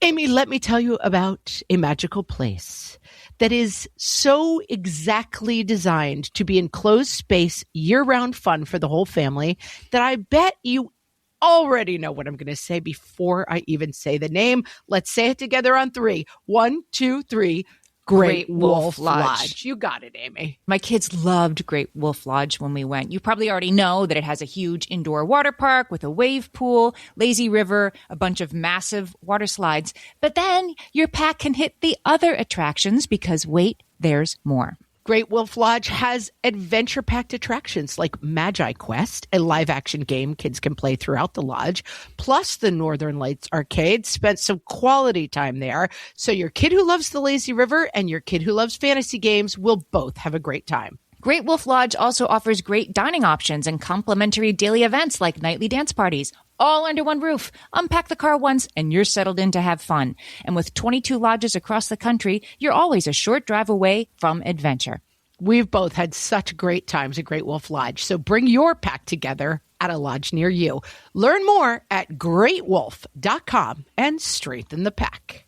Amy, let me tell you about a magical place that is so exactly designed to be enclosed space, year-round fun for the whole family that I bet you already know what I'm going to say before I even say the name. Let's say it together on 3. 1, 2, 3. Great Wolf Lodge. You got it, Amy. My kids loved Great Wolf Lodge when we went. You probably already know that it has a huge indoor water park with a wave pool, lazy river, a bunch of massive water slides. But then your pack can hit the other attractions because wait, there's more. Great Wolf Lodge has adventure-packed attractions like Magi Quest, a live-action game kids can play throughout the lodge, plus the Northern Lights Arcade. Spent some quality time there, so your kid who loves the lazy river and your kid who loves fantasy games will both have a great time. Great Wolf Lodge also offers great dining options and complimentary daily events like nightly dance parties, all under one roof. Unpack the car once and you're settled in to have fun. And with 22 lodges across the country, you're always a short drive away from adventure. We've both had such great times at Great Wolf Lodge, so bring your pack together at a lodge near you. Learn more at greatwolf.com and strengthen the pack.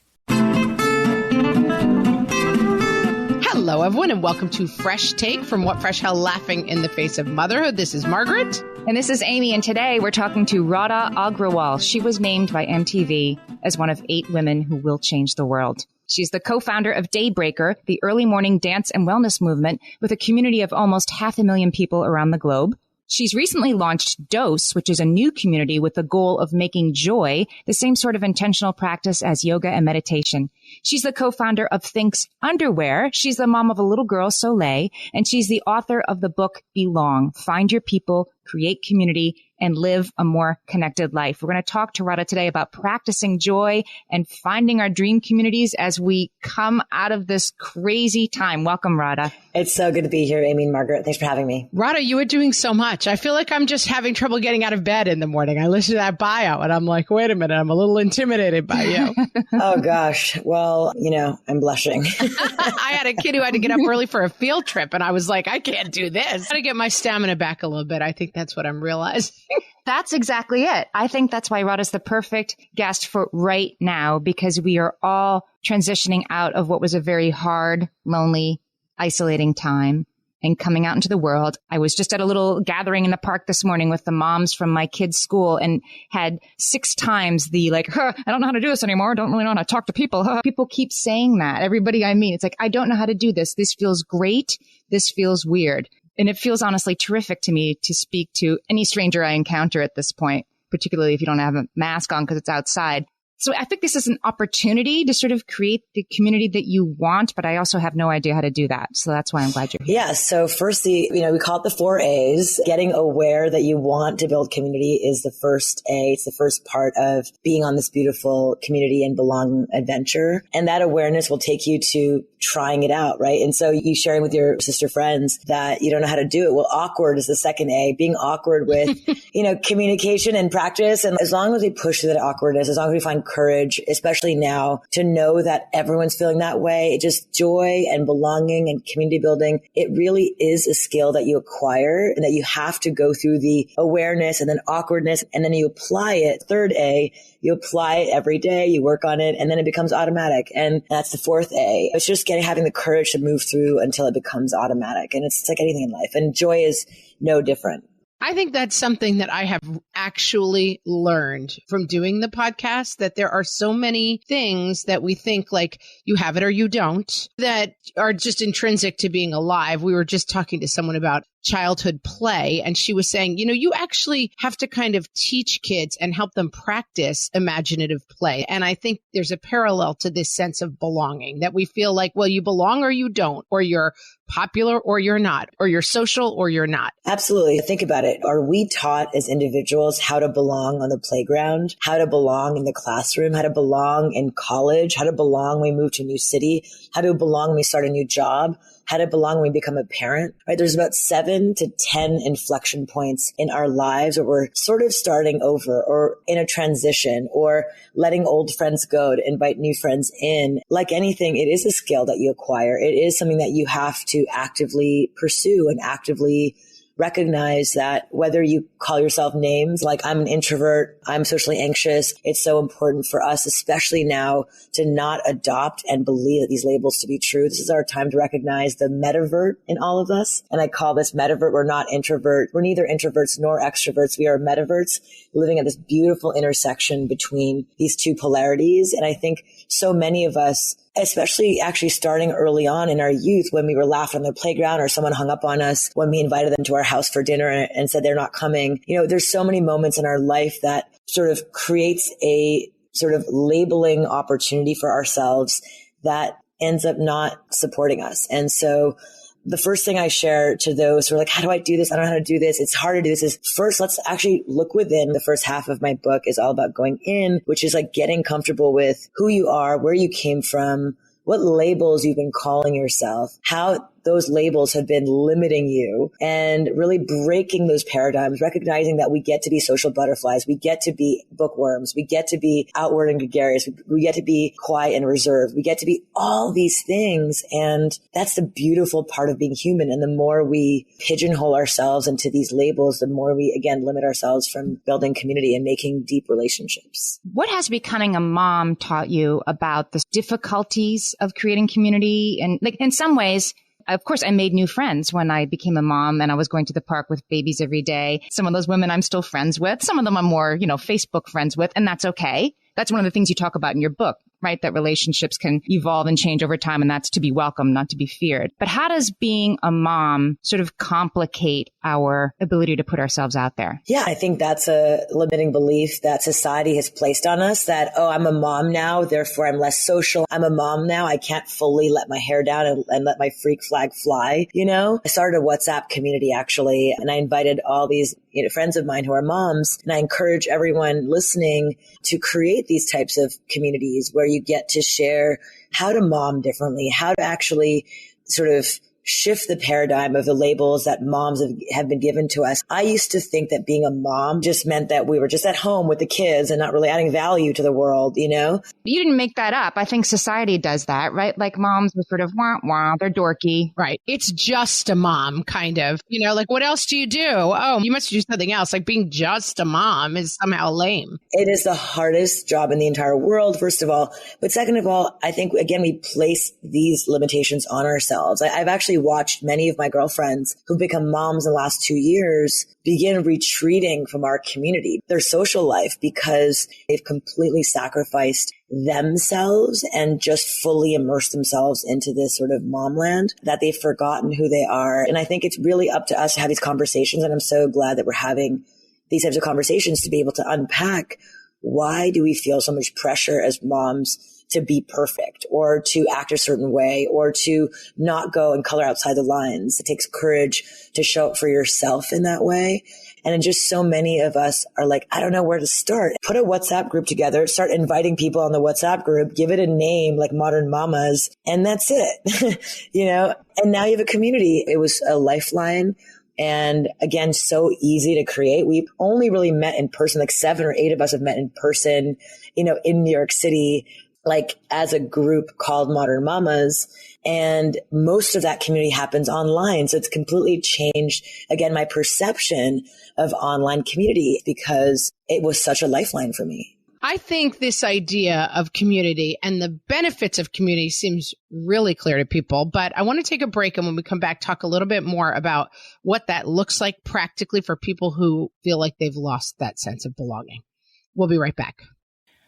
Hello, everyone, and welcome to Fresh Take from What Fresh Hell Laughing in the Face of Motherhood. This is Margaret. And this is Amy, and today we're talking to Radha Agrawal. She was named by MTV as one of 8 women who will change the world. She's the co-founder of Daybreaker, the early morning dance and wellness movement with a community of almost 500,000 people around the globe. She's recently launched Dose, which is a new community with the goal of making joy the same sort of intentional practice as yoga and meditation. She's the co-founder of Think's Underwear. She's the mom of a little girl, Soleil, and she's the author of the book Belong, Find Your People, Create Community, and Live a More Connected Life. We're going to talk to Radha today about practicing joy and finding our dream communities as we come out of this crazy time. Welcome, Radha. It's so good to be here, Amy and Margaret. Thanks for having me. Radha, you are doing so much. I feel like I'm just having trouble getting out of bed in the morning. I listen to that bio and I'm like, wait a minute, I'm a little intimidated by you. Oh, gosh. Well, I'm blushing. I had a kid who had to get up early for a field trip and I was like, I can't do this. I got to get my stamina back a little bit. I think that's what I'm realizing. That's exactly it. I think that's why Radha's the perfect guest for right now, because we are all transitioning out of what was a very hard, lonely, isolating time and coming out into the world. I was just at a little gathering in the park this morning with the moms from my kids' school and had 6 times the I don't know how to do this anymore. I don't really know how to talk to people. People keep saying that. Everybody I meet, it's like, I don't know how to do this. This feels great. This feels weird. And it feels honestly terrific to me to speak to any stranger I encounter at this point, particularly if you don't have a mask on because it's outside. So I think this is an opportunity to sort of create the community that you want, but I also have no idea how to do that. So that's why I'm glad you're here. Yeah. So firstly, we call it the 4 A's. Getting aware that you want to build community is the first A. It's the first part of being on this beautiful community and belong adventure. And that awareness will take you to trying it out, right? And so you sharing with your sister friends that you don't know how to do it. Well, awkward is the second A. Being awkward with, communication and practice. And as long as we push through that awkwardness, as long as we find courage, especially now, to know that everyone's feeling that way. It just joy and belonging and community building. It really is a skill that you acquire and that you have to go through the awareness and then awkwardness. And then you apply it. Third A, you apply it every day, you work on it, and then it becomes automatic. And that's the 4th A. It's just having the courage to move through until it becomes automatic. And it's like anything in life. And joy is no different. I think that's something that I have actually learned from doing the podcast, that there are so many things that we think like you have it or you don't, that are just intrinsic to being alive. We were just talking to someone about childhood play, and she was saying, you actually have to kind of teach kids and help them practice imaginative play. And I think there's a parallel to this sense of belonging, that we feel like, well, you belong or you don't, or you're popular or you're not, or you're social or you're not. Absolutely. Think about it. Are we taught as individuals how to belong on the playground, how to belong in the classroom, how to belong in college, how to belong when we move to a new city, how to belong when we start a new job, how to belong when we become a parent, right? There's about 7 to 10 inflection points in our lives where we're sort of starting over or in a transition or letting old friends go to invite new friends in. Like anything, it is a skill that you acquire. It is something that you have to actively pursue and actively recognize that whether you call yourself names, like I'm an introvert, I'm socially anxious, it's so important for us, especially now, to not adopt and believe that these labels to be true. This is our time to recognize the metavert in all of us. And I call this metavert. We're not introvert. We're neither introverts nor extroverts. We are metaverts living at this beautiful intersection between these two polarities. And I think so many of us, especially actually starting early on in our youth, when we were laughed on the playground or someone hung up on us when we invited them to our house for dinner and said they're not coming. There's so many moments in our life that sort of creates a sort of labeling opportunity for ourselves that ends up not supporting us. And so the first thing I share to those who are like, how do I do this? I don't know how to do this. It's hard to do this. Is first, let's actually look within. The first half of my book is all about going in, which is like getting comfortable with who you are, where you came from, what labels you've been calling yourself, how those labels have been limiting you, and really breaking those paradigms, recognizing that we get to be social butterflies. We get to be bookworms. We get to be outward and gregarious. We get to be quiet and reserved. We get to be all these things. And that's the beautiful part of being human. And the more we pigeonhole ourselves into these labels, the more we, again, limit ourselves from building community and making deep relationships. What has becoming a mom taught you about the difficulties of creating community? And like in some ways, of course, I made new friends when I became a mom and I was going to the park with babies every day. Some of those women I'm still friends with. Some of them I'm more, Facebook friends with, and that's okay. That's one of the things you talk about in your book, right? That relationships can evolve and change over time, and that's to be welcomed, not to be feared. But how does being a mom sort of complicate our ability to put ourselves out there? Yeah, I think that's a limiting belief that society has placed on us that, oh, I'm a mom now, therefore I'm less social. I'm a mom now, I can't fully let my hair down and let my freak flag fly. I started a WhatsApp community actually, and I invited all these friends of mine who are moms, and I encourage everyone listening to create these types of communities where you get to share how to mom differently, how to actually sort of shift the paradigm of the labels that moms have been given to us. I used to think that being a mom just meant that we were just at home with the kids and not really adding value to the world, You didn't make that up. I think society does that, right? Like moms are sort of wah, wah, they're dorky. Right. It's just a mom, kind of. Like what else do you do? Oh, you must do something else. Like being just a mom is somehow lame. It is the hardest job in the entire world, first of all. But second of all, I think, again, we place these limitations on ourselves. I've actually watched many of my girlfriends who've become moms in the last 2 years begin retreating from our community, their social life, because they've completely sacrificed themselves and just fully immersed themselves into this sort of momland that they've forgotten who they are. And I think it's really up to us to have these conversations. And I'm so glad that we're having these types of conversations to be able to unpack why do we feel so much pressure as moms to be perfect or to act a certain way or to not go and color outside the lines. It takes courage to show up for yourself in that way. And just so many of us are like, I don't know where to start. Put a WhatsApp group together, start inviting people on the WhatsApp group, give it a name like Modern Mamas, and that's it. And now you have a community. It was a lifeline. And again, so easy to create. We've only really met in person, like 7 or 8 of us have met in person, in New York City, like as a group called Modern Mamas. And most of that community happens online. So it's completely changed, again, my perception of online community because it was such a lifeline for me. I think this idea of community and the benefits of community seems really clear to people, but I want to take a break. And when we come back, talk a little bit more about what that looks like practically for people who feel like they've lost that sense of belonging. We'll be right back.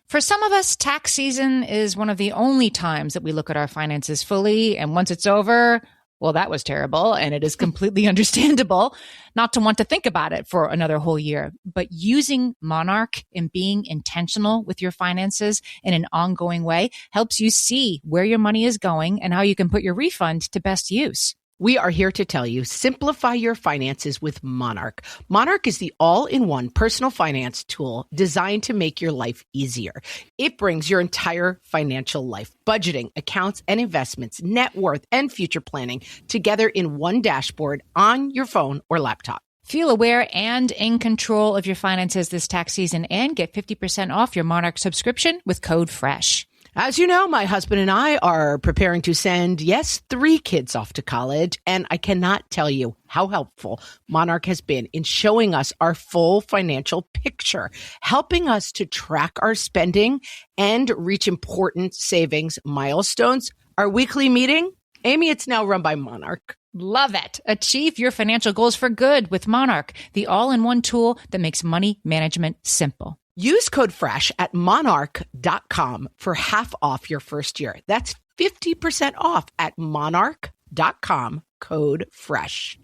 For some of us, tax season is one of the only times that we look at our finances fully. And once it's over, well, that was terrible. And it is completely understandable not to want to think about it for another whole year. But using Monarch and being intentional with your finances in an ongoing way helps you see where your money is going and how you can put your refund to best use. We are here to tell you, simplify your finances with Monarch. Monarch is the all-in-one personal finance tool designed to make your life easier. It brings your entire financial life, budgeting, accounts and investments, net worth, and future planning together in one dashboard on your phone or laptop. Feel aware and in control of your finances this tax season and get 50% off your Monarch subscription with code FRESH. As you know, my husband and I are preparing to send, 3 kids off to college, and I cannot tell you how helpful Monarch has been in showing us our full financial picture, helping us to track our spending and reach important savings milestones. Our weekly meeting, Amy, it's now run by Monarch. Love it. Achieve your financial goals for good with Monarch, the all-in-one tool that makes money management simple. Use code FRESH at monarch.com for half off your first year. That's 50% off at monarch.com, code FRESH.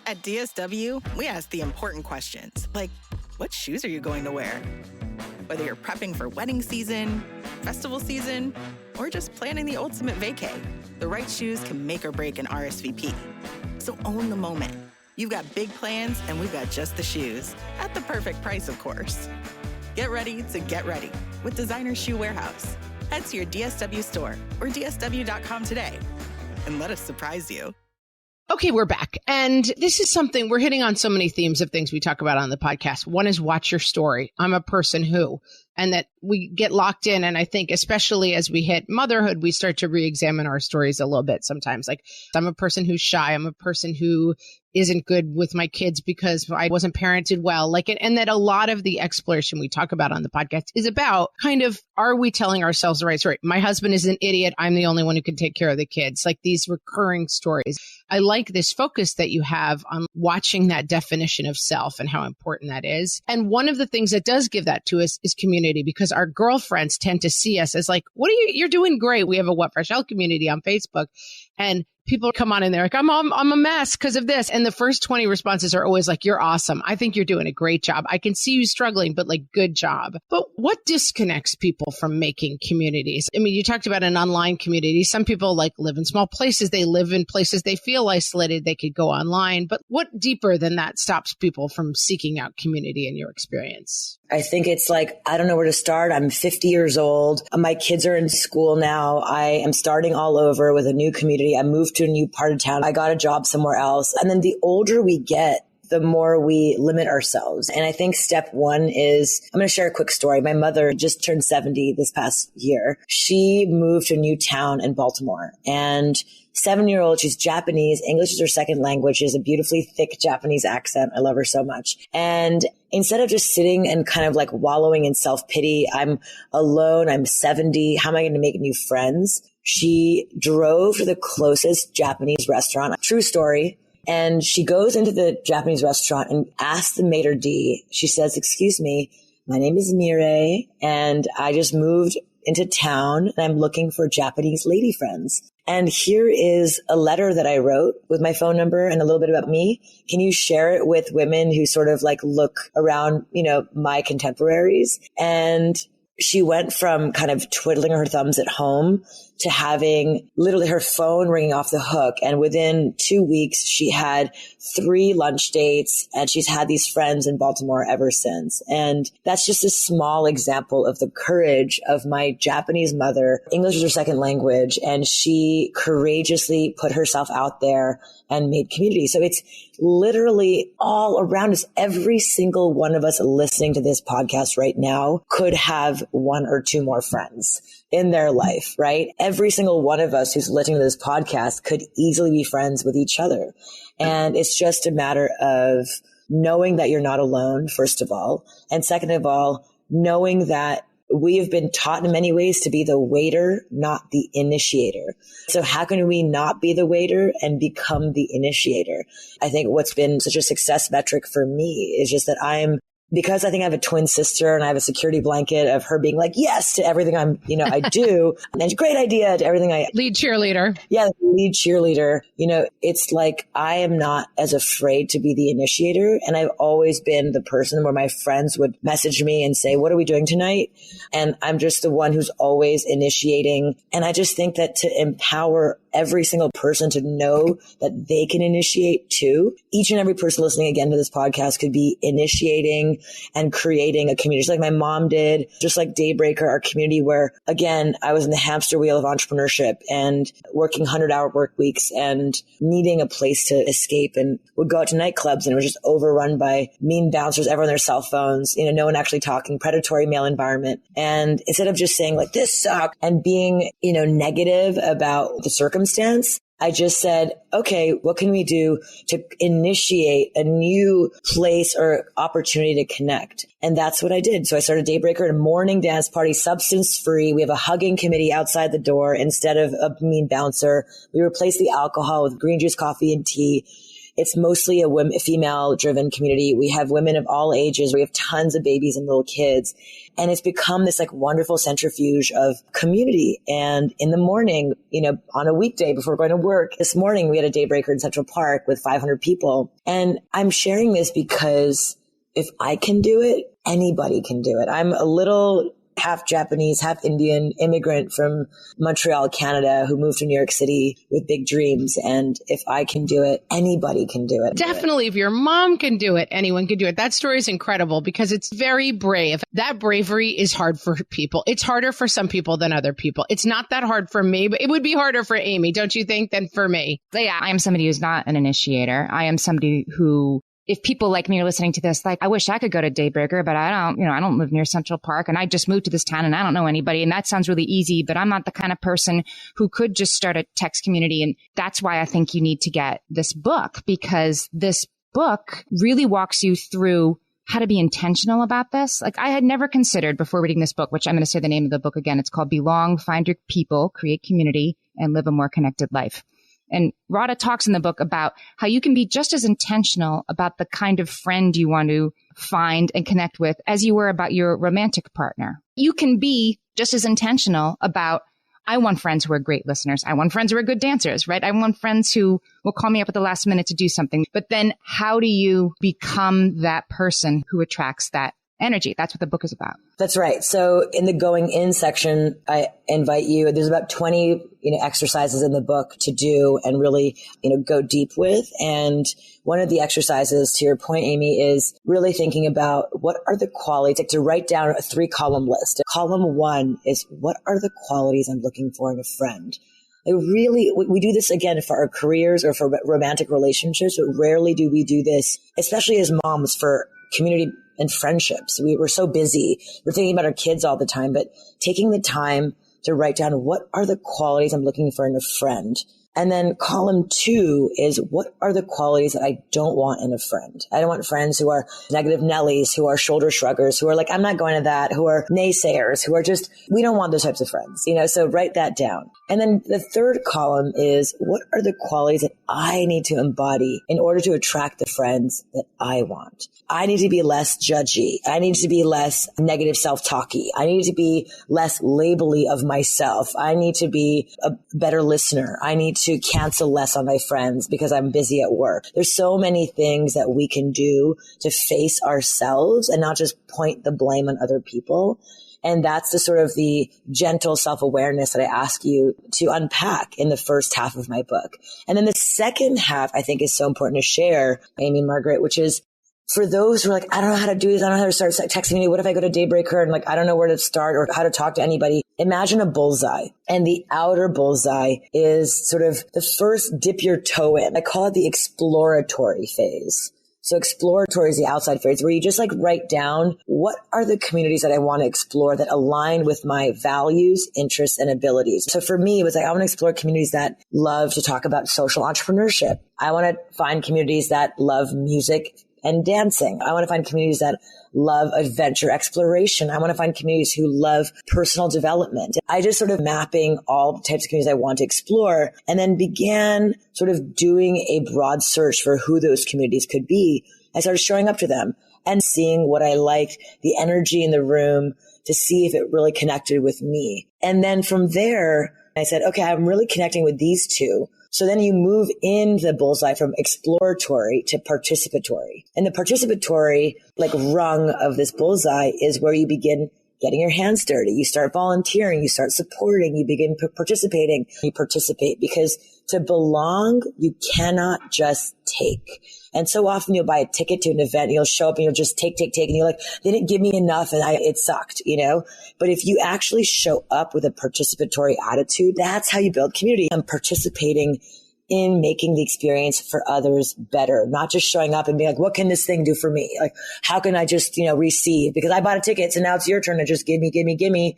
At DSW, we ask the important questions, like what shoes are you going to wear? Whether you're prepping for wedding season, festival season, or just planning the ultimate vacay, the right shoes can make or break an RSVP. So own the moment. You've got big plans, and we've got just the shoes. At the perfect price, of course. Get ready to get ready with Designer Shoe Warehouse. Head to your DSW store or dsw.com today and let us surprise you. Okay, we're back. And this is something, we're hitting on so many themes of things we talk about on the podcast. One is watch your story. I'm a person who, and that we get locked in. And I think especially as we hit motherhood, we start to re-examine our stories a little bit sometimes. Like, I'm a person who's shy. I'm a person who isn't good with my kids because I wasn't parented well. And that a lot of the exploration we talk about on the podcast is about kind of, are we telling ourselves the right story? My husband is an idiot. I'm the only one who can take care of the kids. Like these recurring stories. I like this focus that you have on watching that definition of self and how important that is. And one of the things that does give that to us is community, because our girlfriends tend to see us as like, you're doing great. We have a What Fresh Hell community on Facebook, and people come on and they're like, I'm a mess because of this. And the first 20 responses are always like, you're awesome. I think you're doing a great job. I can see you struggling, but like, good job. But what disconnects people from making communities? I mean, you talked about an online community. Some people like live in small places. They live in places they feel isolated. They could go online. But what deeper than that stops people from seeking out community in your experience? I think it's like, I don't know where to start. I'm 50 years old. My kids are in school now. I am starting all over with a new community. I moved to a new part of town. I got a job somewhere else. And then the older we get, the more we limit ourselves. And I think step one is, I'm going to share a quick story. My mother just turned 70 this past year. She moved to a new town in Baltimore, and 7-year-old, she's Japanese. English is her second language. She has a beautifully thick Japanese accent. I love her so much. And instead of just sitting and kind of like wallowing in self-pity, I'm alone, I'm 70, how am I going to make new friends? She drove to the closest Japanese restaurant. True story. And she goes into the Japanese restaurant and asks the maitre d'. She says, "Excuse me, my name is Mireille, and I just moved into town and I'm looking for Japanese lady friends. And here is a letter that I wrote with my phone number and a little bit about me. Can you share it with women who sort of like look around, my contemporaries?" And she went from kind of twiddling her thumbs at home to having literally her phone ringing off the hook. And within 2 weeks, she had 3 lunch dates, and she's had these friends in Baltimore ever since. And that's just a small example of the courage of my Japanese mother. English is her second language, and she courageously put herself out there and made community. So it's literally all around us. Every single one of us listening to this podcast right now could have 1 or 2 more friends in their life, right? Every single one of us who's listening to this podcast could easily be friends with each other. And it's just a matter of knowing that you're not alone, first of all. And second of all, knowing that we have been taught in many ways to be the waiter, not the initiator. So how can we not be the waiter and become the initiator? I think what's been such a success metric for me is just that because I think I have a twin sister and I have a security blanket of her being like, yes, to everything I do. And great idea to everything lead cheerleader. Yeah. Lead cheerleader. It's like, I am not as afraid to be the initiator. And I've always been the person where my friends would message me and say, what are we doing tonight? And I'm just the one who's always initiating. And I just think that to empower every single person to know that they can initiate too. Each and every person listening again to this podcast could be initiating and creating a community, just like my mom did, just like Daybreaker, our community where, again, I was in the hamster wheel of entrepreneurship and working 100-hour work weeks and needing a place to escape, and would go out to nightclubs and it was just overrun by mean bouncers, everyone on their cell phones, no one actually talking, predatory male environment. And instead of just saying like, this sucks and being, negative about the circumstance, I just said, okay, what can we do to initiate a new place or opportunity to connect? And that's what I did. So I started Daybreaker, a morning dance party, substance free. We have a hugging committee outside the door instead of a mean bouncer. We replaced the alcohol with green juice, coffee, and tea. It's mostly a female-driven community. We have women of all ages. We have tons of babies and little kids. And it's become this like wonderful centrifuge of community. And in the morning, on a weekday before going to work, this morning we had a Daybreaker in Central Park with 500 people. And I'm sharing this because if I can do it, anybody can do it. I'm a little half Japanese, half Indian immigrant from Montreal, Canada, who moved to New York City with big dreams. And if I can do it, anybody can do it. Definitely. If your mom can do it, anyone can do it. That story is incredible because it's very brave. That bravery is hard for people. It's harder for some people than other people. It's not that hard for me, but it would be harder for Amy, don't you think, than for me? Yeah, I am somebody who's not an initiator. I am somebody who, if people like me are listening to this, like, I wish I could go to Daybreaker, but I don't live near Central Park and I just moved to this town and I don't know anybody. And that sounds really easy, but I'm not the kind of person who could just start a text community. And that's why I think you need to get this book, because this book really walks you through how to be intentional about this. Like, I had never considered before reading this book, which I'm going to say the name of the book again. It's called Belong, Find Your People, Create Community, and Live a More Connected Life. And Radha talks in the book about how you can be just as intentional about the kind of friend you want to find and connect with as you were about your romantic partner. You can be just as intentional about, I want friends who are great listeners. I want friends who are good dancers, right? I want friends who will call me up at the last minute to do something. But then how do you become that person who attracts that energy? That's what the book is about. That's right. So in the going in section, I invite you, there's about 20, exercises in the book to do and really, go deep with. And one of the exercises, to your point, Amy, is really thinking about what are the qualities, like to write down a 3-column list. Column 1 is what are the qualities I'm looking for in a friend? We do this again for our careers or for romantic relationships, but rarely do we do this, especially as moms, for community and friendships. We're so busy. We're thinking about our kids all the time, but taking the time to write down what are the qualities I'm looking for in a friend. And then column 2 is what are the qualities that I don't want in a friend? I don't want friends who are negative Nellies, who are shoulder shruggers, who are like, I'm not going to that, who are naysayers, who are just, we don't want those types of friends, so write that down. And then the 3rd column is what are the qualities that I need to embody in order to attract the friends that I want? I need to be less judgy. I need to be less negative self-talky. I need to be less labely of myself. I need to be a better listener. I need to cancel less on my friends because I'm busy at work. There's so many things that we can do to face ourselves and not just point the blame on other people. And that's the sort of the gentle self-awareness that I ask you to unpack in the first half of my book. And then the second half, I think, is so important to share, Amy and Margaret, which is for those who are like, I don't know how to do this. I don't know how to start texting me. What if I go to Daybreaker and I don't know where to start or how to talk to anybody? Imagine a bullseye, and the outer bullseye is sort of the first dip your toe in. I call it the exploratory phase. So exploratory is the outside phase where you just write down what are the communities that I want to explore that align with my values, interests, and abilities. So for me, it was I want to explore communities that love to talk about social entrepreneurship. I want to find communities that love music and dancing. I want to find communities that love adventure exploration. I want to find communities who love personal development. I just sort of mapping all the types of communities I want to explore and then began sort of doing a broad search for who those communities could be. I started showing up to them and seeing what I liked, the energy in the room to see if it really connected with me. And then from there, I said, okay, I'm really connecting with these two. So then you move in the bullseye from exploratory to participatory. And the participatory rung of this bullseye is where you begin getting your hands dirty. You start volunteering, you start supporting, you begin participating. You participate because to belong, you cannot just take. And so often you'll buy a ticket to an event and you'll show up and you'll just take. And you're like, they didn't give me enough and it sucked, But if you actually show up with a participatory attitude, that's how you build community. I'm participating in making the experience for others better, not just showing up and being like, what can this thing do for me? Like, how can I just, receive? Because I bought a ticket, so now it's your turn to just give me.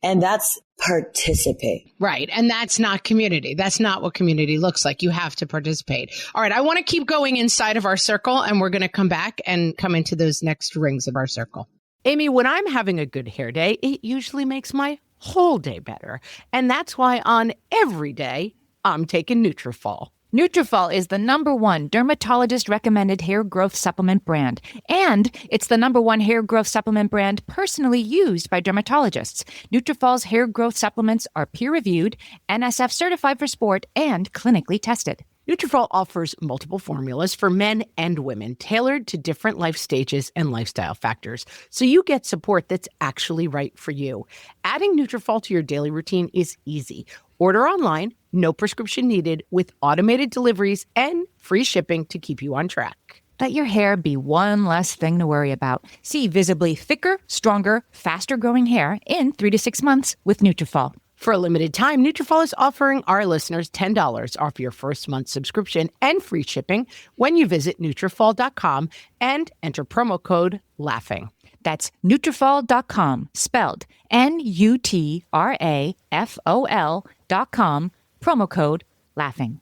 And that's participate. Right. And that's not community. That's not what community looks like. You have to participate. All right. I want to keep going inside of our circle, and we're going to come back and come into those next rings of our circle. Amy, when I'm having a good hair day, it usually makes my whole day better. And that's why on every day, I'm taking Nutrafol. Nutrafol is the #1 dermatologist-recommended hair growth supplement brand. And it's the #1 hair growth supplement brand personally used by dermatologists. Nutrafol's hair growth supplements are peer-reviewed, NSF certified for sport, and clinically tested. Nutrafol offers multiple formulas for men and women, tailored to different life stages and lifestyle factors, so you get support that's actually right for you. Adding Nutrafol to your daily routine is easy. Order online, no prescription needed, with automated deliveries and free shipping to keep you on track. Let your hair be one less thing to worry about. See visibly thicker, stronger, faster-growing hair in 3 to 6 months with Nutrafol. For a limited time, Nutrafol is offering our listeners $10 off your first month subscription and free shipping when you visit Nutrafol.com and enter promo code LAUGHING. That's Nutrafol.com, spelled Nutrafol.com, promo code LAUGHING.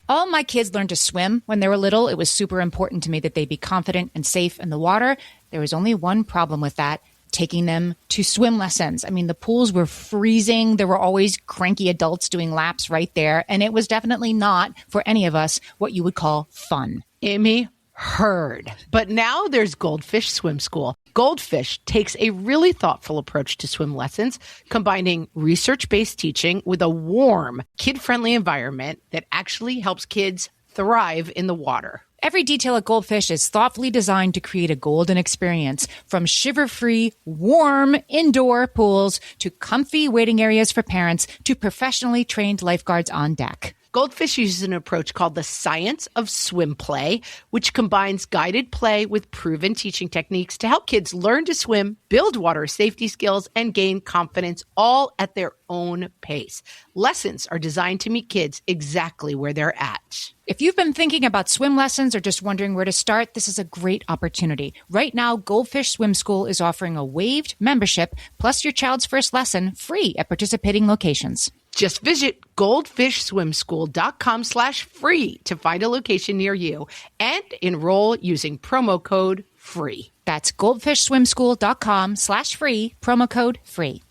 All my kids learned to swim when they were little. It was super important to me that they be confident and safe in the water. There was only one problem with that: taking them to swim lessons. I mean, the pools were freezing. There were always cranky adults doing laps right there. And it was definitely not, for any of us, what you would call fun. Amy, heard. But now there's Goldfish Swim School. Goldfish takes a really thoughtful approach to swim lessons, combining research-based teaching with a warm, kid-friendly environment that actually helps kids thrive in the water. Every detail at Goldfish is thoughtfully designed to create a golden experience, from shiver-free, warm indoor pools to comfy waiting areas for parents to professionally trained lifeguards on deck. Goldfish uses an approach called the science of swim play, which combines guided play with proven teaching techniques to help kids learn to swim, build water safety skills, and gain confidence, all at their own pace. Lessons are designed to meet kids exactly where they're at. If you've been thinking about swim lessons or just wondering where to start, this is a great opportunity. Right now, Goldfish Swim School is offering a waived membership plus your child's first lesson free at participating locations. Just visit goldfishswimschool.com/free to find a location near you and enroll using promo code FREE. That's goldfishswimschool.com/free, promo code FREE.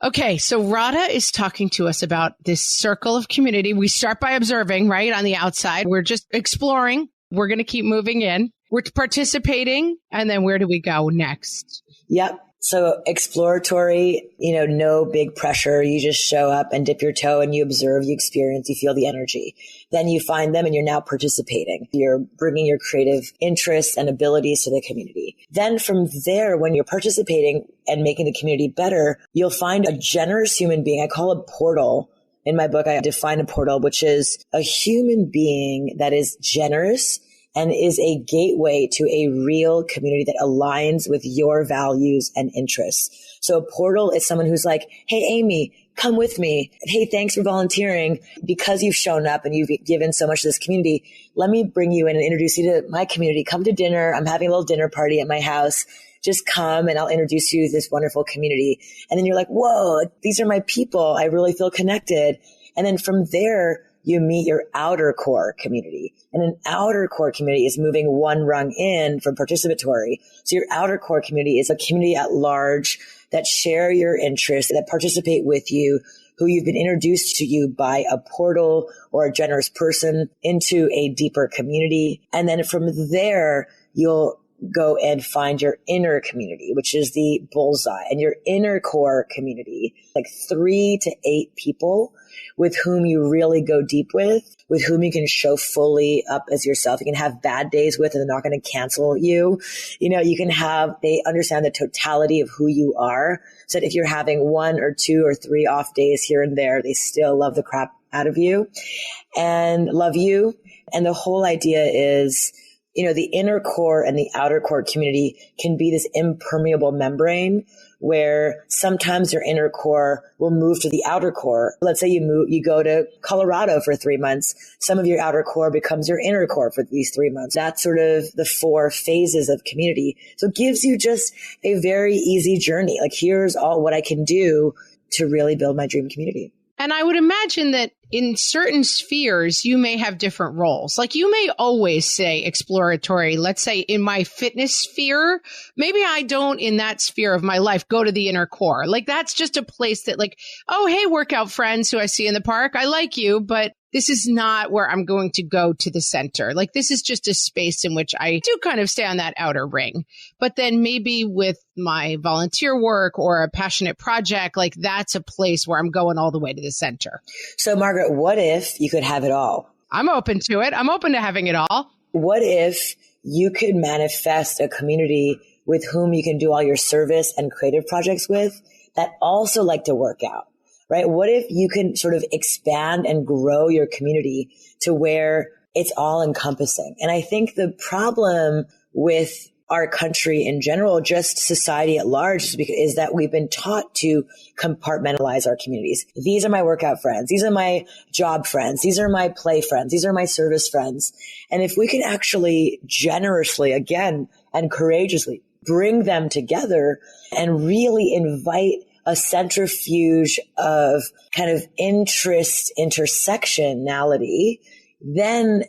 Okay, so Radha is talking to us about this circle of community. We start by observing, right, on the outside. We're just exploring. We're going to keep moving in. We're participating. And then where do we go next? Yep. So exploratory, no big pressure. You just show up and dip your toe and you observe, you experience, you feel the energy. Then you find them and you're now participating. You're bringing your creative interests and abilities to the community. Then from there, when you're participating and making the community better, you'll find a generous human being. I call a portal. In my book, I define a portal, which is a human being that is generous and is a gateway to a real community that aligns with your values and interests. So a portal is someone who's like, hey, Amy, come with me. Hey, thanks for volunteering. Because you've shown up and you've given so much to this community, let me bring you in and introduce you to my community. Come to dinner. I'm having a little dinner party at my house. Just come and I'll introduce you to this wonderful community. And then you're like, whoa, these are my people. I really feel connected. And then from there, you meet your outer core community. And an outer core community is moving one rung in from participatory. So your outer core community is a community at large that share your interests, that participate with you, who you've been introduced to you by a portal or a generous person into a deeper community. And then from there, you'll go and find your inner community, which is the bullseye, and your inner core community, like 3 to 8 people with whom you really go deep with whom you can show fully up as yourself. You can have bad days with, and they're not going to cancel you. They understand the totality of who you are. So that if you're having 1 or 2 or 3 off days here and there, they still love the crap out of you and love you. And the whole idea is, the inner core and the outer core community can be this impermeable membrane where sometimes your inner core will move to the outer core. Let's say you go to Colorado for 3 months. Some of your outer core becomes your inner core for these 3 months. That's sort of the 4 phases of community. So it gives you just a very easy journey. Like, here's all what I can do to really build my dream community. And I would imagine that in certain spheres, you may have different roles. Like, you may always say exploratory. Let's say in my fitness sphere, maybe I don't in that sphere of my life go to the inner core. Like, that's just a place that, like, oh, hey, workout friends who I see in the park, I like you, but this is not where I'm going to go to the center. Like, this is just a space in which I do kind of stay on that outer ring. But then maybe with my volunteer work or a passionate project, like, that's a place where I'm going all the way to the center. So, Margaret, what if you could have it all? I'm open to it. I'm open to having it all. What if you could manifest a community with whom you can do all your service and creative projects with that also like to work out? Right? What if you can sort of expand and grow your community to where it's all encompassing? And I think the problem with our country in general, just society at large, is that we've been taught to compartmentalize our communities. These are my workout friends. These are my job friends. These are my play friends. These are my service friends. And if we can actually generously, again, and courageously bring them together and really invite a centrifuge of kind of intersectionality, then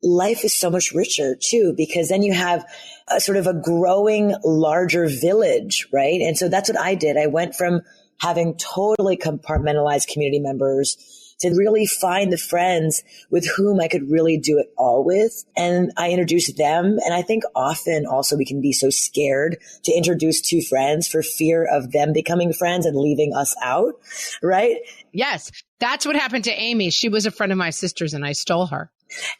life is so much richer too, because then you have a sort of a growing larger village, right? And so that's what I did. I went from having totally compartmentalized community members to really find the friends with whom I could really do it all with. And I introduced them. And I think often also we can be so scared to introduce 2 friends for fear of them becoming friends and leaving us out, right? Yes, that's what happened to Amy. She was a friend of my sister's and I stole her.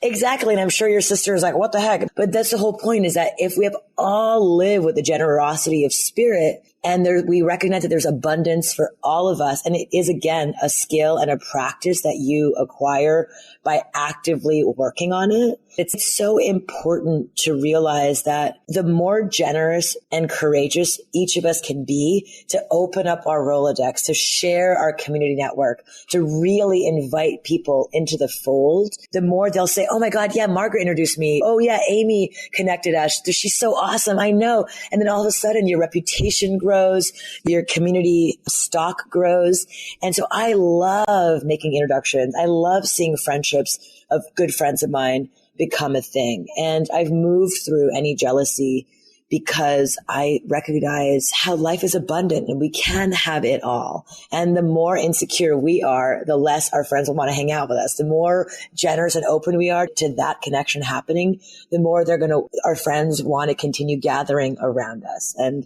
Exactly. And I'm sure your sister is like, what the heck? But that's the whole point, is that if we have all live with the generosity of spirit, and we recognize that there's abundance for all of us. And it is, again, a skill and a practice that you acquire by actively working on it. It's so important to realize that the more generous and courageous each of us can be to open up our Rolodex, to share our community network, to really invite people into the fold, the more they'll say, oh my God, yeah, Margaret introduced me. Oh yeah, Amy connected us. She's so awesome. I know. And then all of a sudden your reputation grows, your community stock grows. And so I love making introductions. I love seeing friendships of good friends of mine become a thing. And I've moved through any jealousy because I recognize how life is abundant and we can have it all. And the more insecure we are, the less our friends will want to hang out with us. The more generous and open we are to that connection happening, the more our friends want to continue gathering around us. And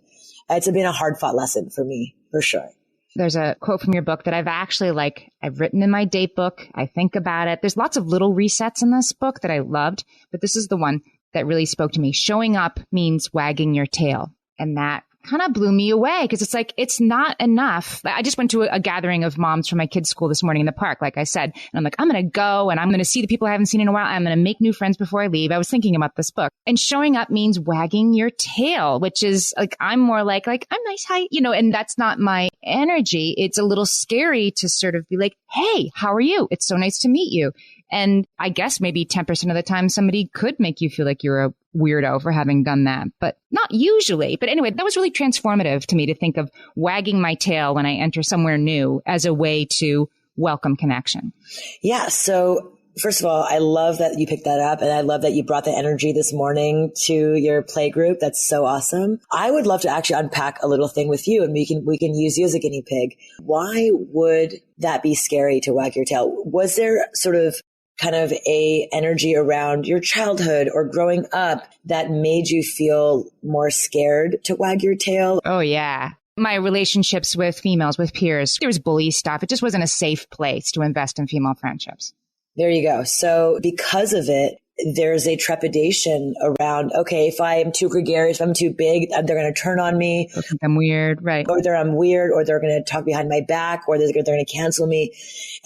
it's been a hard fought lesson for me, for sure. There's a quote from your book that I've written in my date book. I think about it. There's lots of little resets in this book that I loved, but this is the one that really spoke to me. Showing up means wagging your tail. And that kind of blew me away because it's like, it's not enough. I just went to a gathering of moms from my kids' school this morning in the park, like I said. And I'm like, I'm going to go and I'm going to see the people I haven't seen in a while. I'm going to make new friends before I leave. I was thinking about this book. And showing up means wagging your tail, which is like, I'm more like I'm nice, hi, and that's not my energy. It's a little scary to sort of be like, hey, how are you? It's so nice to meet you. And I guess maybe 10% of the time somebody could make you feel like you're a weirdo for having done that, but not usually. But anyway, that was really transformative to me to think of wagging my tail when I enter somewhere new as a way to welcome connection. Yeah. So first of all, I love that you picked that up, and I love that you brought the energy this morning to your play group. That's so awesome. I would love to actually unpack a little thing with you, and we can use you as a guinea pig. Why would that be scary to wag your tail? Was there sort of kind of a energy around your childhood or growing up that made you feel more scared to wag your tail? Oh, yeah. My relationships with females, with peers, there was bully stuff. It just wasn't a safe place to invest in female friendships. There you go. So because of it, there's a trepidation around, okay, if I am too gregarious, if I'm too big, they're going to turn on me. I think I'm weird, right? Or I'm weird, or they're going to talk behind my back, or they're going to cancel me.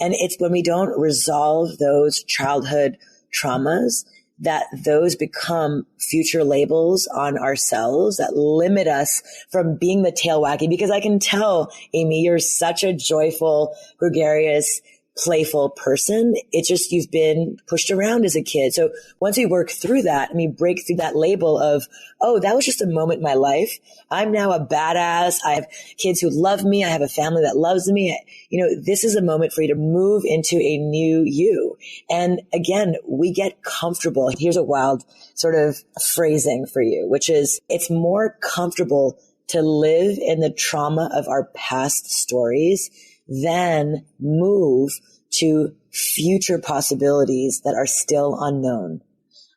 And it's when we don't resolve those childhood traumas that those become future labels on ourselves that limit us from being the tail wagging. Because I can tell, Amy, you're such a joyful, gregarious, playful person. It's just you've been pushed around as a kid. So once we work through that and we break through that label of, oh, that was just a moment in my life. I'm now a badass. I have kids who love me. I have a family that loves me. This is a moment for you to move into a new you. And again, we get comfortable. Here's a wild sort of phrasing for you, which is it's more comfortable to live in the trauma of our past stories than move to future possibilities that are still unknown,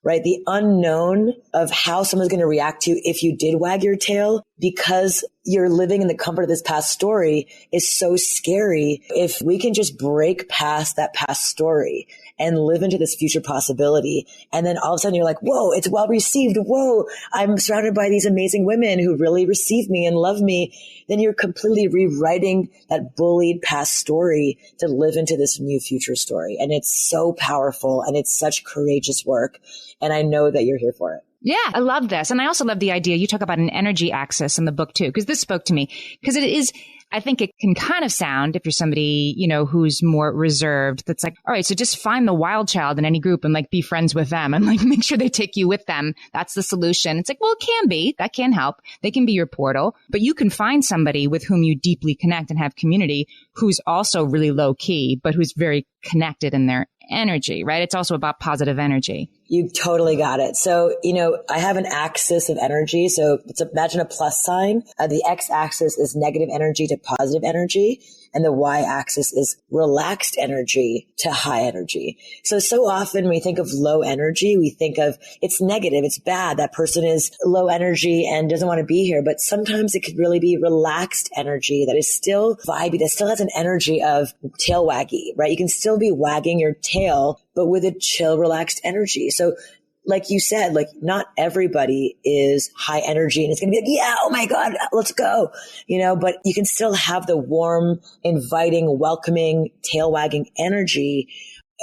right? The unknown of how someone's going to react to you if you did wag your tail, because you're living in the comfort of this past story, is so scary. If we can just break past that past story and live into this future possibility, and then all of a sudden you're like, whoa, it's well received. Whoa, I'm surrounded by these amazing women who really receive me and love me. Then you're completely rewriting that bullied past story to live into this new future story. And it's so powerful and it's such courageous work. And I know that you're here for it. Yeah, I love this. And I also love the idea you talk about an energy axis in the book too, because this spoke to me, because it is, I think it can kind of sound, if you're somebody, who's more reserved, that's like, all right, so just find the wild child in any group and be friends with them and make sure they take you with them. That's the solution. It's like, well, it can be. That can help. They can be your portal, but you can find somebody with whom you deeply connect and have community who's also really low key, but who's very connected in their energy, right? It's also about positive energy. You totally got it. So, I have an axis of energy. So imagine a plus sign. The x-axis is negative energy to positive energy. And the y-axis is relaxed energy to high energy. So often when we think of low energy, we think of it's negative, it's bad. That person is low energy and doesn't want to be here. But sometimes it could really be relaxed energy that is still vibey, that still has an energy of tail waggy, right? You can still be wagging your tail, but with a chill, relaxed energy. So like you said, not everybody is high energy and it's going to be like, yeah, oh my God, let's go, but you can still have the warm, inviting, welcoming, tail wagging energy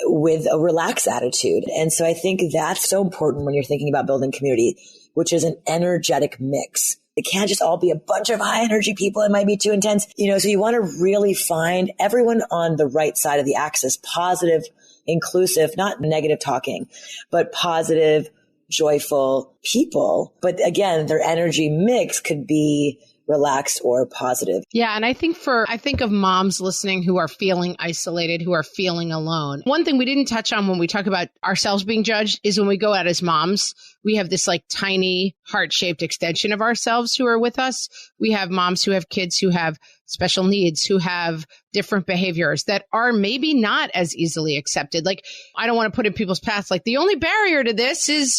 with a relaxed attitude. And so I think that's so important when you're thinking about building community, which is an energetic mix. It can't just all be a bunch of high energy people. It might be too intense, so you want to really find everyone on the right side of the axis, positive, inclusive, not negative talking, but positive, joyful people. But again, their energy mix could be relaxed or positive. Yeah. And I think of moms listening who are feeling isolated, who are feeling alone. One thing we didn't touch on when we talk about ourselves being judged is when we go out as moms, we have this tiny heart-shaped extension of ourselves who are with us. We have moms who have kids who have special needs, who have different behaviors that are maybe not as easily accepted. I don't want to put in people's paths, the only barrier to this is,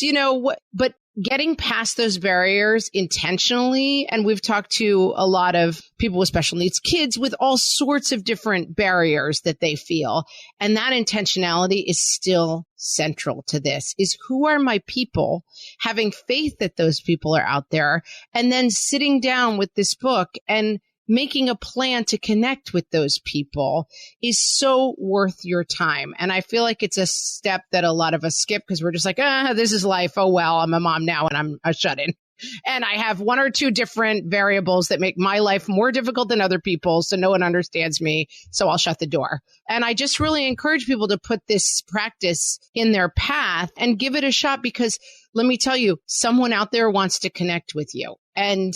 but getting past those barriers intentionally. And we've talked to a lot of people with special needs, kids with all sorts of different barriers that they feel. And that intentionality is still central to this, is who are my people, having faith that those people are out there, and then sitting down with this book and making a plan to connect with those people is so worth your time. And I feel like it's a step that a lot of us skip because we're just like, this is life. Oh, well, I'm a mom now and I'm a shut-in. And I have one or two different variables that make my life more difficult than other people's. So no one understands me. So I'll shut the door. And I just really encourage people to put this practice in their path and give it a shot, because let me tell you, someone out there wants to connect with you. And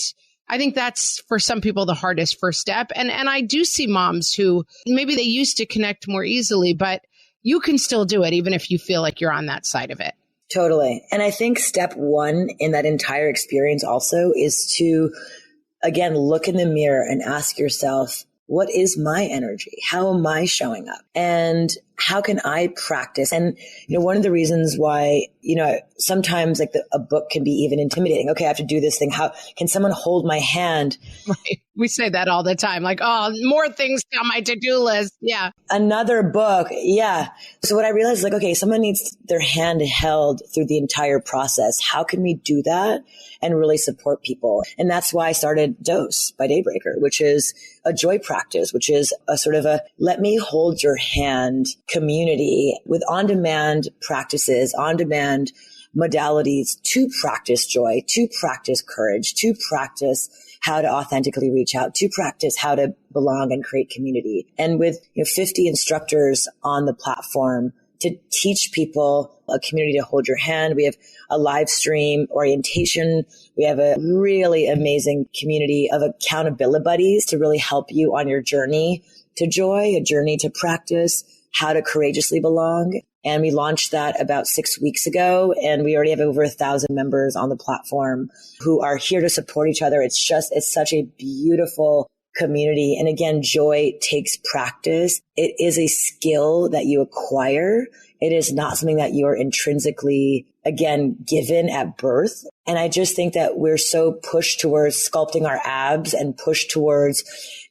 I think that's for some people the hardest first step. And I do see moms who maybe they used to connect more easily, but you can still do it even if you feel like you're on that side of it. Totally. And I think step one in that entire experience also is to, again, look in the mirror and ask yourself, what is my energy? How am I showing up? And how can I practice? And, one of the reasons why, sometimes like a book can be even intimidating. Okay, I have to do this thing. How can someone hold my hand? Right. We say that all the time. Like, oh, more things on my to-do list. Yeah. Another book. Yeah. So what I realized is like, okay, someone needs their hand held through the entire process. How can we do that and really support people? And that's why I started Dose by Daybreaker, which is a joy practice, which is a sort of a let me hold your hand community with on-demand practices, on-demand modalities to practice joy, to practice courage, to practice how to authentically reach out, to practice how to belong and create community. And with 50 instructors on the platform to teach people a community to hold your hand. We have a live stream orientation. We have a really amazing community of accountability buddies to really help you on your journey to joy, a journey to practice how to courageously belong. And we launched that about 6 weeks ago. And we already have over 1,000 members on the platform who are here to support each other. It's such a beautiful community. And again, joy takes practice. It is a skill that you acquire. It is not something that you are intrinsically, again, given at birth. And I just think that we're so pushed towards sculpting our abs and pushed towards,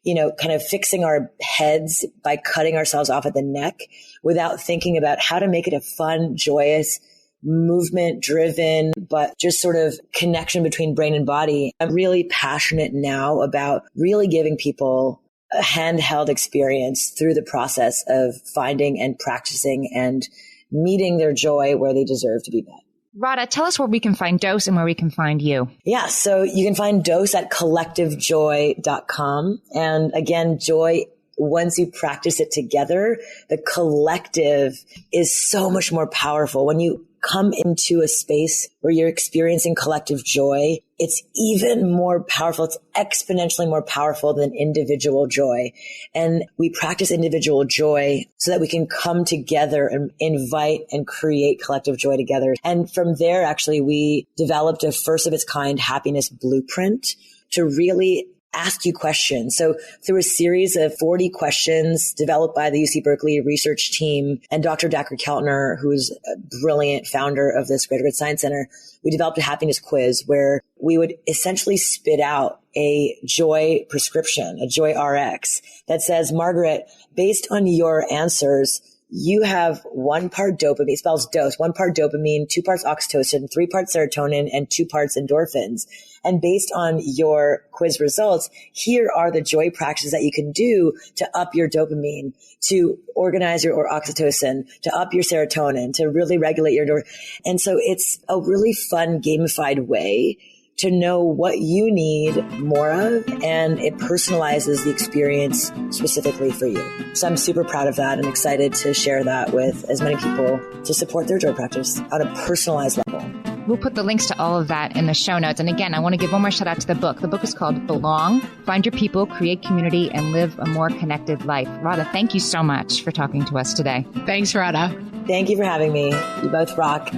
kind of fixing our heads by cutting ourselves off at the neck without thinking about how to make it a fun, joyous, movement driven, but just sort of connection between brain and body. I'm really passionate now about really giving people a handheld experience through the process of finding and practicing and meeting their joy where they deserve to be met. Radha, tell us where we can find Dose and where we can find you. Yeah, so you can find Dose at collectivejoy.com. And again, joy, once you practice it together, the collective is so much more powerful. When you come into a space where you're experiencing collective joy, it's even more powerful. It's exponentially more powerful than individual joy. And we practice individual joy so that we can come together and invite and create collective joy together. And from there, actually, we developed a first of its kind happiness blueprint to really ask you questions. So through a series of 40 questions developed by the UC Berkeley research team and Dr. Dacher Keltner, who's a brilliant founder of this Greater Good Science Center, we developed a happiness quiz where we would essentially spit out a joy prescription, a joy RX that says, Margaret, based on your answers, you have 1 part dopamine, it spells dose, 1 part dopamine, 2 parts oxytocin, 3 parts serotonin, and 2 parts endorphins. And based on your quiz results, here are the joy practices that you can do to up your dopamine, to organize your oxytocin, to up your serotonin, to really regulate your And so it's a really fun gamified way to know what you need more of, and it personalizes the experience specifically for you. So I'm super proud of that and excited to share that with as many people to support their joy practice on a personalized level. We'll put the links to all of that in the show notes. And again, I want to give one more shout out to the book. The book is called Belong, Find Your People, Create Community, and Live a More Connected Life. Radha, thank you so much for talking to us today. Thanks, Radha. Thank you for having me. You both rock.